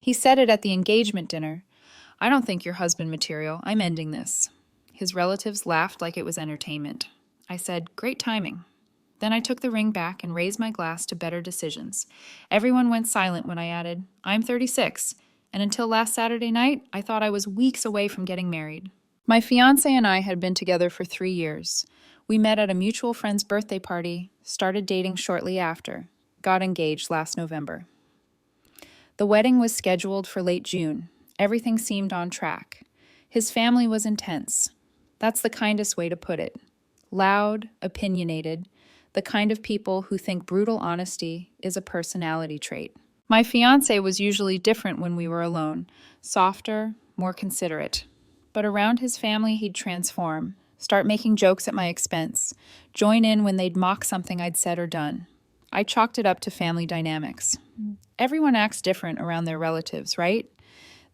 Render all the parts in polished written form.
He said it at the engagement dinner. I don't think you're husband material. I'm ending this. His relatives laughed like it was entertainment. I said, great timing. Then I took the ring back and raised my glass to better decisions. Everyone went silent when I added, I'm 36, and until last Saturday night, I thought I was weeks away from getting married. My fiancé and I had been together for 3 years. We met at a mutual friend's birthday party, started dating shortly after, got engaged last November. The wedding was scheduled for late June. Everything seemed on track. His family was intense. That's the kindest way to put it. Loud, opinionated, the kind of people who think brutal honesty is a personality trait. My fiancé was usually different when we were alone, softer, more considerate. But around his family, he'd transform, start making jokes at my expense, join in when they'd mock something I'd said or done. I chalked it up to family dynamics. Everyone acts different around their relatives, right?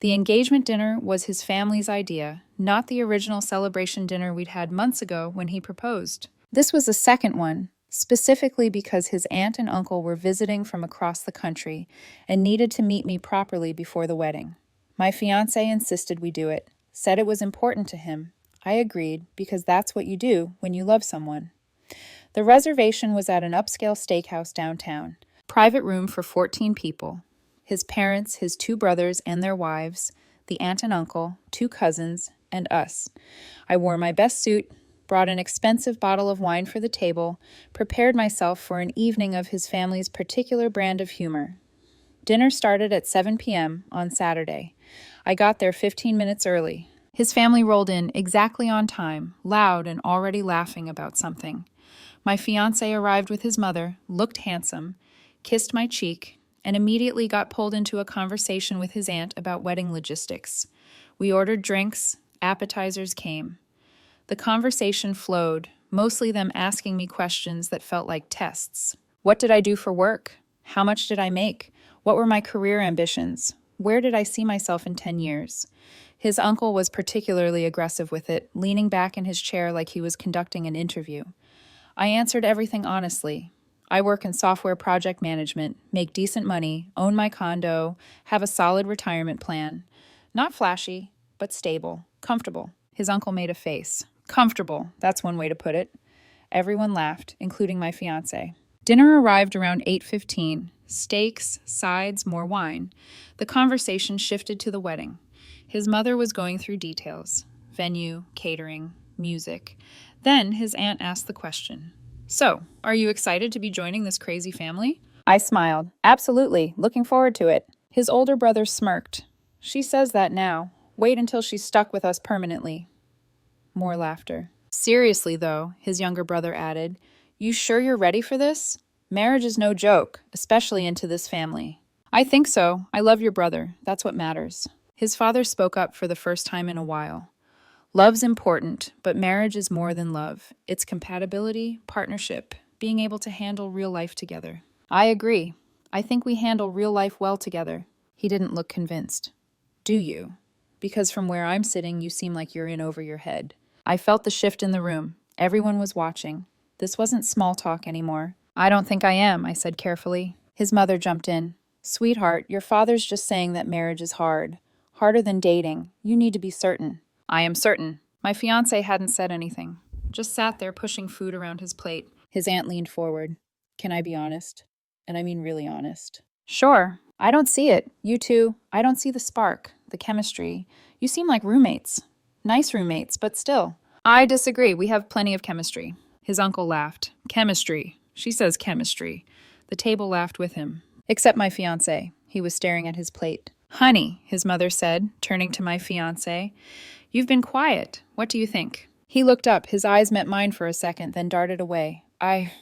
The engagement dinner was his family's idea, not the original celebration dinner we'd had months ago when he proposed. This was the second one, specifically because his aunt and uncle were visiting from across the country and needed to meet me properly before the wedding. My fiancé insisted we do it, said it was important to him. I agreed because that's what you do when you love someone. The reservation was at an upscale steakhouse downtown. Private room for 14 people. His parents, his 2 brothers and their wives, the aunt and uncle, 2 cousins, and us. I wore my best suit, brought an expensive bottle of wine for the table, prepared myself for an evening of his family's particular brand of humor. Dinner started at 7 p.m. on Saturday. I got there 15 minutes early. His family rolled in exactly on time, loud and already laughing about something. My fiancé arrived with his mother, looked handsome, kissed my cheek, and immediately got pulled into a conversation with his aunt about wedding logistics. We ordered drinks, appetizers came. The conversation flowed, mostly them asking me questions that felt like tests. What did I do for work? How much did I make? What were my career ambitions? Where did I see myself in 10 years? His uncle was particularly aggressive with it, leaning back in his chair like he was conducting an interview. I answered everything honestly. I work in software project management, make decent money, own my condo, have a solid retirement plan. Not flashy, but stable, comfortable. His uncle made a face. Comfortable, that's one way to put it. Everyone laughed, including my fiancé. Dinner arrived around 8:15. Steaks, sides, more wine. The conversation shifted to the wedding. His mother was going through details. Venue, catering, music. Then his aunt asked the question. So, are you excited to be joining this crazy family? I smiled. Absolutely, looking forward to it. His older brother smirked. She says that now. Wait until she's stuck with us permanently. More laughter. Seriously, though, his younger brother added, you sure you're ready for this? Marriage is no joke, especially into this family. I think so. I love your brother. That's what matters. His father spoke up for the first time in a while. Love's important, but marriage is more than love. It's compatibility, partnership, being able to handle real life together. I agree. I think we handle real life well together. He didn't look convinced. Do you? Because from where I'm sitting, you seem like you're in over your head. I felt the shift in the room. Everyone was watching. This wasn't small talk anymore. I don't think I am, I said carefully. His mother jumped in. Sweetheart, your father's just saying that marriage is hard. Harder than dating. You need to be certain. I am certain. My fiancé hadn't said anything. Just sat there pushing food around his plate. His aunt leaned forward. Can I be honest? And I mean really honest. Sure. I don't see it. You two. I don't see the spark, the chemistry. You seem like roommates. Nice roommates, but still. I disagree. We have plenty of chemistry. His uncle laughed. Chemistry. She says chemistry. The table laughed with him. Except my fiancé. He was staring at his plate. Honey, his mother said, turning to my fiancé. You've been quiet. What do you think? He looked up. His eyes met mine for a second, then darted away. I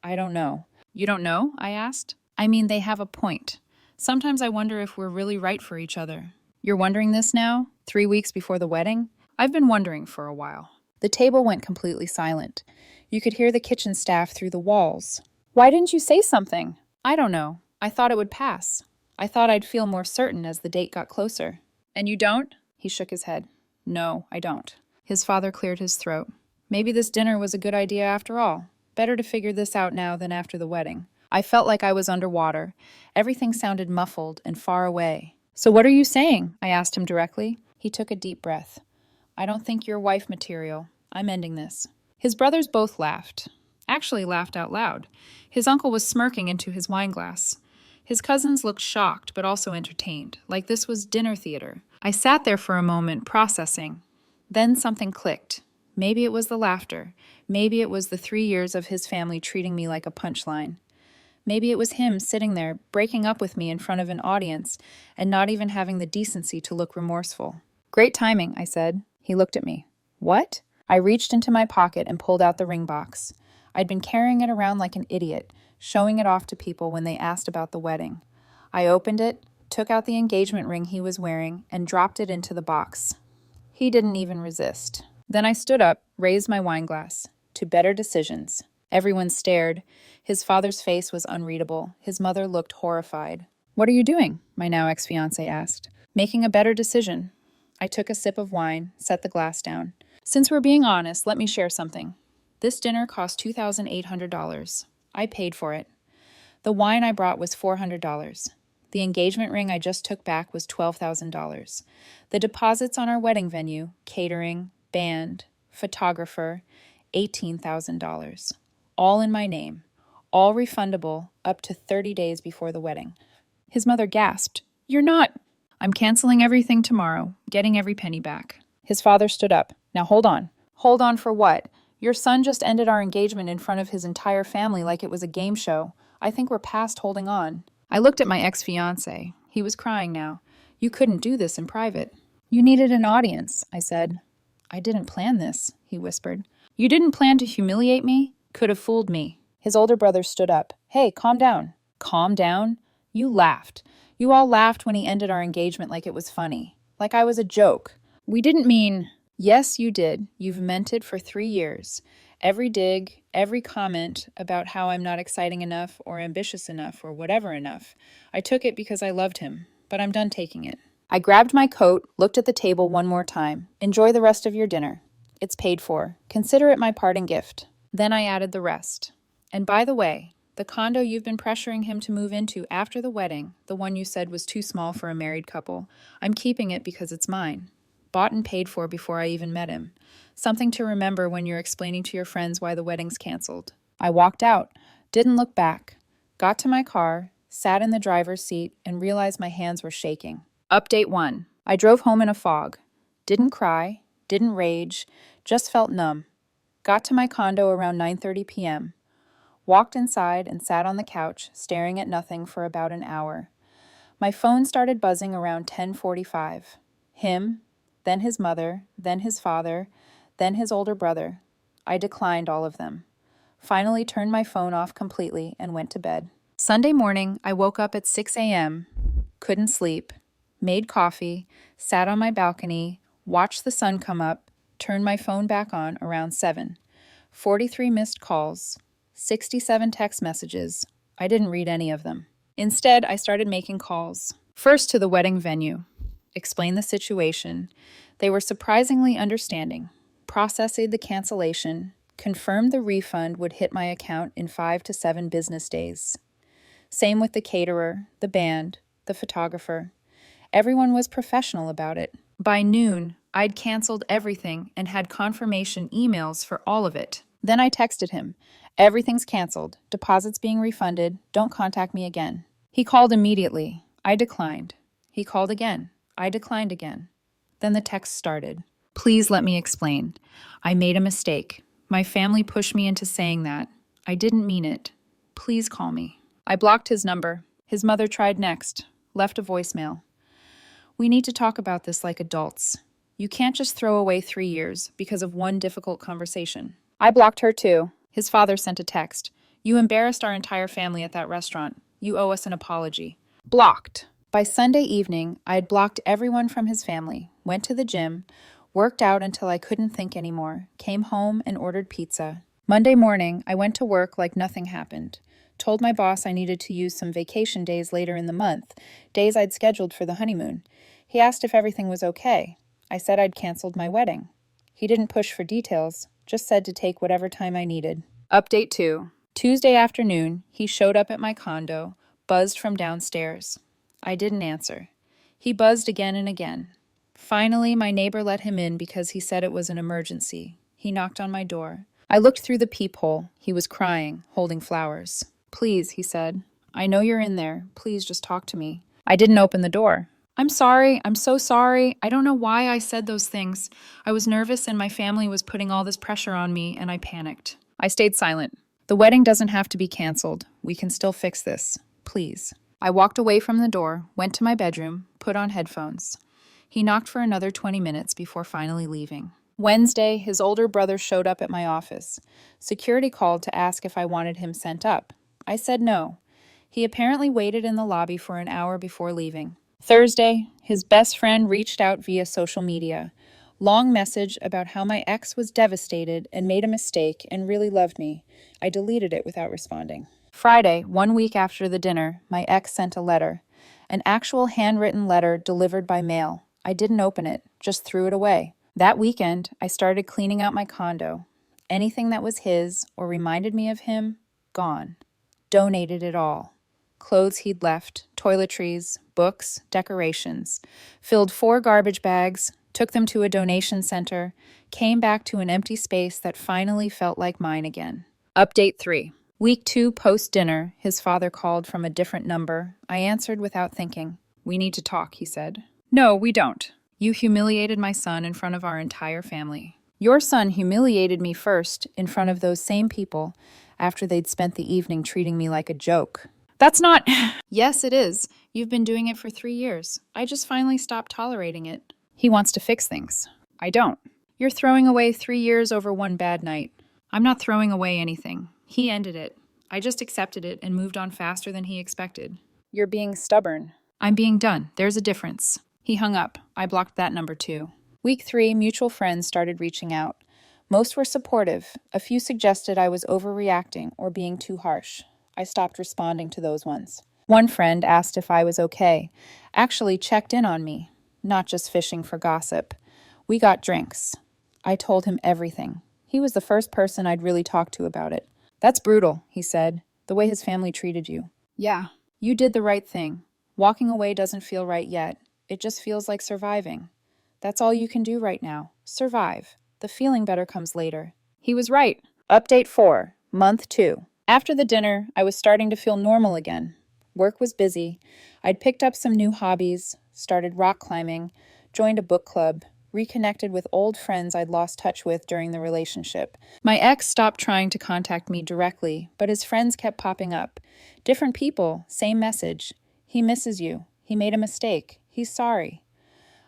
don't know. You don't know? I asked. I mean, they have a point. Sometimes I wonder if we're really right for each other. You're wondering this now? 3 weeks before the wedding? I've been wondering for a while. The table went completely silent. You could hear the kitchen staff through the walls. Why didn't you say something? I don't know. I thought it would pass. I thought I'd feel more certain as the date got closer. And you don't? He shook his head. No, I don't. His father cleared his throat. Maybe this dinner was a good idea after all. Better to figure this out now than after the wedding. I felt like I was underwater. Everything sounded muffled and far away. So what are you saying? I asked him directly. He took a deep breath. I don't think you're wife material. I'm ending this. His brothers both laughed. Actually laughed out loud. His uncle was smirking into his wineglass. His cousins looked shocked, but also entertained, like this was dinner theater. I sat there for a moment, processing. Then something clicked. Maybe it was the laughter. Maybe it was the 3 years of his family treating me like a punchline. Maybe it was him sitting there, breaking up with me in front of an audience, and not even having the decency to look remorseful. Great timing, I said. He looked at me. What? I reached into my pocket and pulled out the ring box. I'd been carrying it around like an idiot, showing it off to people when they asked about the wedding. I opened it, took out the engagement ring he was wearing, and dropped it into the box. He didn't even resist. Then I stood up, raised my wineglass. To better decisions. Everyone stared. His father's face was unreadable. His mother looked horrified. What are you doing? My now ex-fiancé asked. Making a better decision. I took a sip of wine, set the glass down. Since we're being honest, let me share something. This dinner cost $2,800. I paid for it. The wine I brought was $400. The engagement ring I just took back was $12,000. The deposits on our wedding venue, catering, band, photographer, $18,000. All in my name. All refundable up to 30 days before the wedding. His mother gasped. You're not. I'm canceling everything tomorrow, getting every penny back. His father stood up. Now hold on. Hold on for what? Your son just ended our engagement in front of his entire family like it was a game show. I think we're past holding on. I looked at my ex-fiancé. He was crying now. You couldn't do this in private. You needed an audience, I said. I didn't plan this, he whispered. You didn't plan to humiliate me? Could have fooled me. His older brother stood up. Hey, calm down. Calm down? You laughed. You all laughed when he ended our engagement like it was funny. Like I was a joke. We didn't mean... Yes, you did. You've meant it for 3 years. Every dig, every comment about how I'm not exciting enough or ambitious enough or whatever enough. I took it because I loved him, but I'm done taking it. I grabbed my coat, looked at the table one more time. Enjoy the rest of your dinner. It's paid for. Consider it my parting gift. Then I added the rest. And by the way, the condo you've been pressuring him to move into after the wedding, the one you said was too small for a married couple, I'm keeping it because it's mine. Bought and paid for before I even met him. Something to remember when you're explaining to your friends why the wedding's canceled. I walked out, didn't look back, got to my car, sat in the driver's seat, and realized my hands were shaking. Update 1. I drove home in a fog. Didn't cry, didn't rage, just felt numb. Got to my condo around 9:30 p.m. Walked inside and sat on the couch, staring at nothing for about an hour. My phone started buzzing around 10:45. Him, then his mother, then his father, then his older brother. I declined all of them. Finally turned my phone off completely and went to bed. Sunday morning, I woke up at 6 a.m., couldn't sleep, made coffee, sat on my balcony, watched the sun come up, turned my phone back on around 7. 43 missed calls, 67 text messages. I didn't read any of them. Instead, I started making calls. First to the wedding venue. Explained the situation. They were surprisingly understanding. Processed the cancellation. Confirmed the refund would hit my account in 5 to 7 business days. Same with the caterer, the band, the photographer. Everyone was professional about it. By noon, I'd canceled everything and had confirmation emails for all of it. Then I texted him. Everything's canceled. Deposits being refunded. Don't contact me again. He called immediately. I declined. He called again. I declined again. Then the text started. Please let me explain. I made a mistake. My family pushed me into saying that. I didn't mean it. Please call me. I blocked his number. His mother tried next. Left a voicemail. We need to talk about this like adults. You can't just throw away 3 years because of one difficult conversation. I blocked her too. His father sent a text. You embarrassed our entire family at that restaurant. You owe us an apology. Blocked. By Sunday evening, I had blocked everyone from his family, went to the gym, worked out until I couldn't think anymore, came home and ordered pizza. Monday morning, I went to work like nothing happened. Told my boss I needed to use some vacation days later in the month, days I'd scheduled for the honeymoon. He asked if everything was okay. I said I'd canceled my wedding. He didn't push for details, just said to take whatever time I needed. Update 2. Tuesday afternoon, he showed up at my condo, buzzed from downstairs. I didn't answer. He buzzed again and again. Finally, my neighbor let him in because he said it was an emergency. He knocked on my door. I looked through the peephole. He was crying, holding flowers. "Please," he said. "I know you're in there. Please just talk to me." I didn't open the door. "I'm sorry. I'm so sorry. I don't know why I said those things. I was nervous and my family was putting all this pressure on me and I panicked." I stayed silent. "The wedding doesn't have to be canceled. We can still fix this. Please." I walked away from the door, went to my bedroom, put on headphones. He knocked for another 20 minutes before finally leaving. Wednesday, his older brother showed up at my office. Security called to ask if I wanted him sent up. I said no. He apparently waited in the lobby for an hour before leaving. Thursday, his best friend reached out via social media. Long message about how my ex was devastated and made a mistake and really loved me. I deleted it without responding. Friday, 1 week after the dinner, my ex sent a letter. An actual handwritten letter delivered by mail. I didn't open it, just threw it away. That weekend, I started cleaning out my condo. Anything that was his or reminded me of him, gone. Donated it all. Clothes he'd left, toiletries, books, decorations. Filled 4 garbage bags, took them to a donation center, came back to an empty space that finally felt like mine again. Update 3. Week 2 post-dinner, his father called from a different number. I answered without thinking. "We need to talk," he said. "No, we don't. You humiliated my son in front of our entire family. Your son humiliated me first in front of those same people after they'd spent the evening treating me like a joke." "That's not—" "Yes, it is. You've been doing it for 3 years. I just finally stopped tolerating it." He wants to fix things. I don't. You're throwing away 3 years over one bad night. I'm not throwing away anything. He ended it. I just accepted it and moved on faster than he expected. You're being stubborn. I'm being done. There's a difference. He hung up. I blocked that number too. Week 3, mutual friends started reaching out. Most were supportive. A few suggested I was overreacting or being too harsh. I stopped responding to those ones. One friend asked if I was okay, actually checked in on me, not just fishing for gossip. We got drinks. I told him everything. He was the first person I'd really talked to about it. "That's brutal," he said, "the way his family treated you." "Yeah, you did the right thing. Walking away doesn't feel right yet. It just feels like surviving. That's all you can do right now. Survive. The feeling better comes later." He was right. Update 4, month 2. After the dinner, I was starting to feel normal again. Work was busy. I'd picked up some new hobbies, started rock climbing, joined a book club, reconnected with old friends I'd lost touch with during the relationship. My ex stopped trying to contact me directly, but his friends kept popping up. Different people, same message. He misses you. He made a mistake. He's sorry.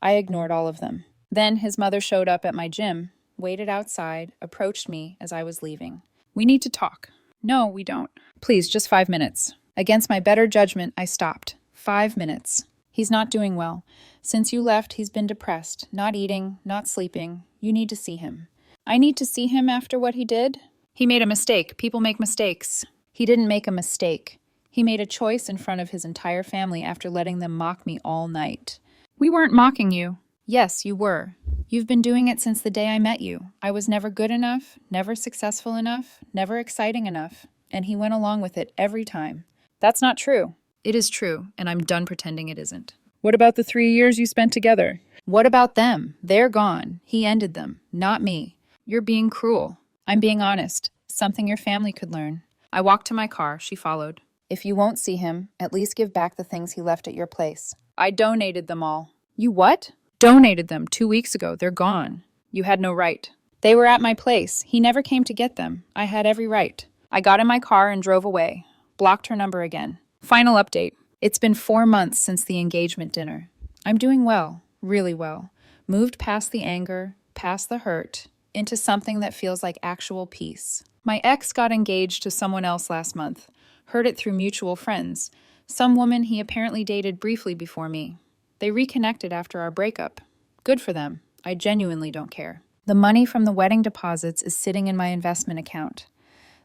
I ignored all of them. Then his mother showed up at my gym, waited outside, approached me as I was leaving. "We need to talk." "No, we don't." "Please, just 5 minutes." Against my better judgment, I stopped. 5 minutes. "He's not doing well. Since you left, he's been depressed, not eating, not sleeping. You need to see him." "I need to see him after what he did?" "He made a mistake. People make mistakes." "He didn't make a mistake. He made a choice in front of his entire family after letting them mock me all night." "We weren't mocking you." "Yes, you were. You've been doing it since the day I met you. I was never good enough, never successful enough, never exciting enough, and he went along with it every time." "That's not true." "It is true, and I'm done pretending it isn't." "What about the 3 years you spent together?" "What about them? They're gone. He ended them, not me." "You're being cruel." "I'm being honest. Something your family could learn." I walked to my car. She followed. "If you won't see him, at least give back the things he left at your place." "I donated them all." "You what?" "Donated them 2 weeks ago. They're gone." "You had no right." "They were at my place. He never came to get them. I had every right." I got in my car and drove away. Blocked her number again. Final update. It's been 4 months since the engagement dinner. I'm doing well, really well. Moved past the anger, past the hurt, into something that feels like actual peace. My ex got engaged to someone else last month. Heard it through mutual friends. Some woman he apparently dated briefly before me. They reconnected after our breakup. Good for them. I genuinely don't care. The money from the wedding deposits is sitting in my investment account.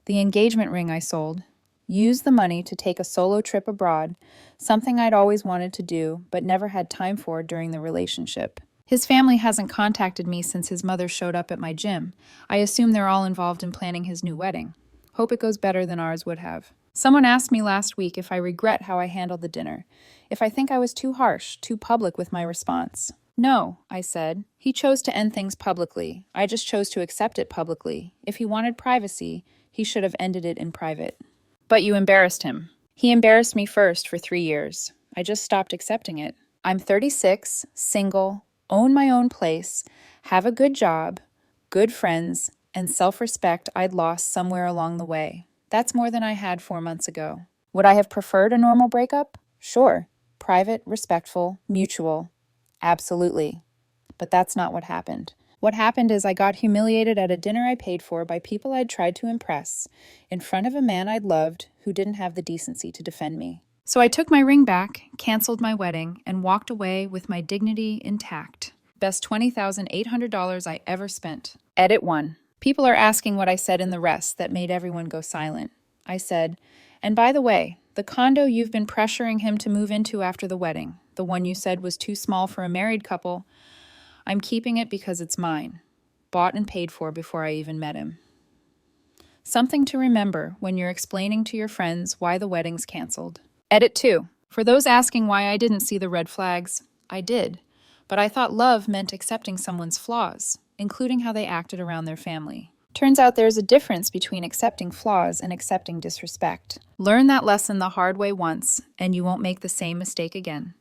The engagement ring I sold. Used the money to take a solo trip abroad, something I'd always wanted to do but never had time for during the relationship. His family hasn't contacted me since his mother showed up at my gym. I assume they're all involved in planning his new wedding. Hope it goes better than ours would have. Someone asked me last week if I regret how I handled the dinner, if I think I was too harsh, too public with my response. No, I said. He chose to end things publicly. I just chose to accept it publicly. If he wanted privacy, he should have ended it in private. But you embarrassed him. He embarrassed me first for 3 years. I just stopped accepting it. I'm 36, single, own my own place, have a good job, good friends, and self-respect I'd lost somewhere along the way. That's more than I had 4 months ago. Would I have preferred a normal breakup? Sure. Private, respectful, mutual. Absolutely. But that's not what happened. What happened is I got humiliated at a dinner I paid for by people I'd tried to impress, in front of a man I'd loved who didn't have the decency to defend me. So I took my ring back, canceled my wedding, and walked away with my dignity intact. Best $20,800 I ever spent. Edit 1. People are asking what I said in the rest that made everyone go silent. I said, and by the way, the condo you've been pressuring him to move into after the wedding, the one you said was too small for a married couple, I'm keeping it because it's mine. Bought and paid for before I even met him. Something to remember when you're explaining to your friends why the wedding's canceled. Edit 2. For those asking why I didn't see the red flags, I did. But I thought love meant accepting someone's flaws, including how they acted around their family. Turns out there's a difference between accepting flaws and accepting disrespect. Learn that lesson the hard way once, and you won't make the same mistake again.